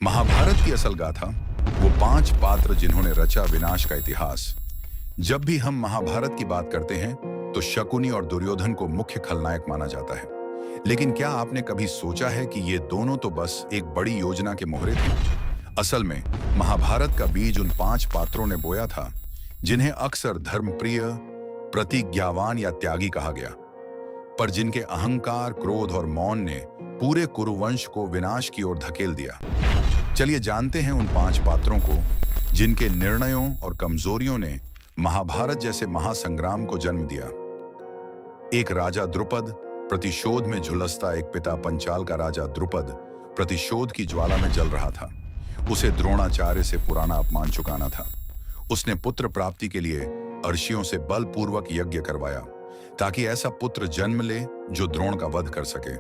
महाभारत की असल गाथा वो 5 पात्र जिन्होंने रचा विनाश का इतिहास। जब भी हम महाभारत की बात करते हैं तो शकुनी और दुर्योधन को मुख्य खलनायक माना जाता है। लेकिन क्या आपने कभी सोचा है कि ये दोनों तो बस एक बड़ी योजना के मोहरे थे? असल में महाभारत का बीज उन 5 पात्रों ने बोया था जिन्हें अक्सर धर्मप्रिय, प्रतिज्ञावान या त्यागी कहा गया, पर जिनके अहंकार, क्रोध और मौन ने पूरे कुरुवंश को विनाश की ओर धकेल दिया। चलिए जानते हैं उन 5 पात्रों को जिनके निर्णयों और कमजोरियों ने महाभारत जैसे महासंग्राम को जन्म दिया। एक राजा द्रुपद, प्रतिशोध में झुलसता एक पिता। पंचाल का राजा द्रुपद प्रतिशोध की ज्वाला में जल रहा था। उसे द्रोणाचार्य से पुराना अपमान चुकाना था। उसने पुत्र प्राप्ति के लिए अर्षियों से बलपूर्वक यज्ञ करवाया ताकि ऐसा पुत्र जन्म ले जो द्रोण का वध कर सके।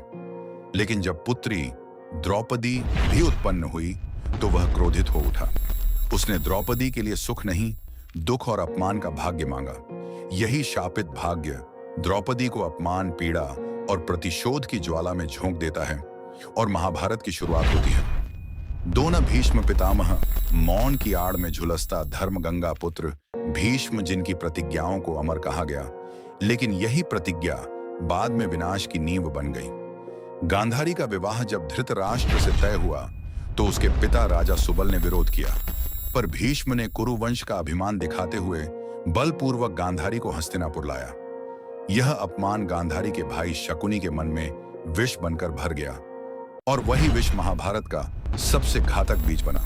लेकिन जब पुत्री द्रौपदी भी उत्पन्न हुई तो वह क्रोधित हो उठा। उसने द्रौपदी के लिए सुख नहीं, दुख और अपमान का भाग्य मांगा। यही शापित भाग्य द्रौपदी को अपमान, पीड़ा और प्रतिशोध की ज्वाला में झोंक देता है और महाभारत की शुरुआत होती है। दोनों भीष्म पितामह, मौन की आड़ में झुलसता धर्मगंगा पुत्र भीष्म, जिनकी प्रतिज्ञाओं को अमर कहा गया, लेकिन यही प्रतिज्ञा बाद में विनाश की नींव बन गई। गांधारी का विवाह जब धृतराष्ट्र से तय हुआ तो उसके पिता राजा सुबल ने विरोध किया, पर भीष्म ने कुरुवंश का अभिमान दिखाते हुए बलपूर्वक गांधारी को हस्तिनापुर लाया। यह अपमान गांधारी के भाई शकुनी के मन में विष बनकर भर गया और वही विष महाभारत का सबसे घातक बीज बना।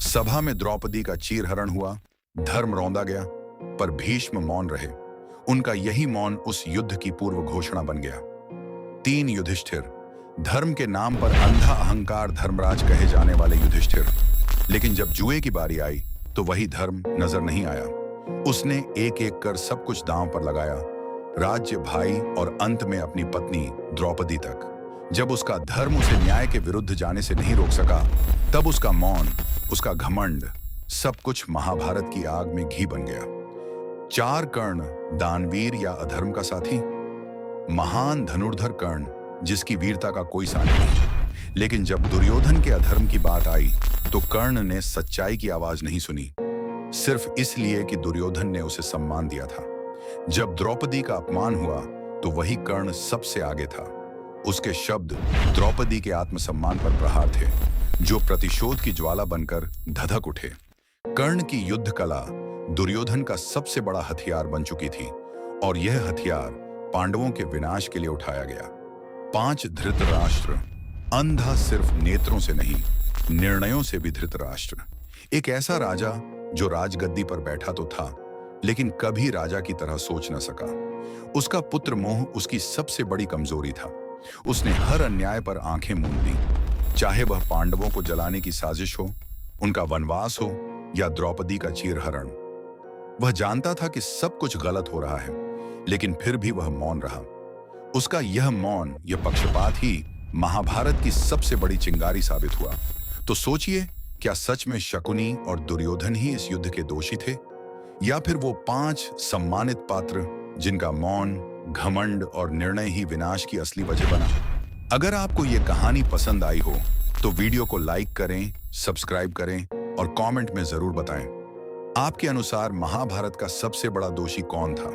सभा में द्रौपदी का चीरहरण हुआ, धर्म रौंदा गया, पर भीष्म मौन रहे। उनका यही मौन उस युद्ध की पूर्व घोषणा बन गया। 3 युधिष्ठिर, धर्म के नाम पर अंधा अहंकार धर्मराज कहे जाने वाले युधिष्ठिर। लेकिन जब जुए की बारी आई तो वही धर्म नजर नहीं आया। उसने एक एक कर सब कुछ दांव पर लगाया, राज्य, भाई और अंत में अपनी पत्नी द्रौपदी तक। जब उसका धर्म उसे न्याय के विरुद्ध जाने से नहीं रोक सका, तब उसका मौन, उसका घमंड, सब कुछ महाभारत की आग में घी बन गया। 4 कर्ण, दानवीर या अधर्म का साथी। महान धनुर्धर कर्ण, जिसकी वीरता का कोई सानी नहीं। लेकिन जब दुर्योधन के अधर्म की बात आई तो कर्ण ने सच्चाई की आवाज नहीं सुनी, सिर्फ इसलिए कि दुर्योधन ने उसे सम्मान दिया था। जब द्रौपदी का अपमान हुआ तो वही कर्ण सबसे आगे था। उसके शब्द द्रौपदी के आत्मसम्मान पर प्रहार थे, जो प्रतिशोध की ज्वाला बनकर धधक उठे। कर्ण की युद्ध कला दुर्योधन का सबसे बड़ा हथियार बन चुकी थी और यह हथियार पांडवों के विनाश के लिए उठाया गया। 5 धृतराष्ट्र, अंधा सिर्फ नेत्रों से नहीं, निर्णयों से भी धृतराष्ट्र। एक ऐसा राजा जो राजगद्दी पर बैठा तो था, लेकिन कभी राजा की तरह सोच न सका। उसका पुत्र मोह उसकी सबसे बड़ी कमजोरी था। उसने हर अन्याय पर आंखें मूंद दी, चाहे वह पांडवों को जलाने की साजिश हो, उनका वनवास हो या द्रौपदी का चीरहरण। वह जानता था कि सब कुछ गलत हो रहा है, लेकिन फिर भी वह मौन रहा। उसका यह मौन, यह पक्षपात ही महाभारत की सबसे बड़ी चिंगारी साबित हुआ। तो सोचिए, क्या सच में शकुनी और दुर्योधन ही इस युद्ध के दोषी थे, या फिर वो 5 सम्मानित पात्र जिनका मौन, घमंड और निर्णय ही विनाश की असली वजह बना? अगर आपको ये कहानी पसंद आई हो तो वीडियो को लाइक करें, सब्सक्राइब करें और कमेंट में जरूर बताएं। आपके अनुसार महाभारत का सबसे बड़ा दोषी कौन था?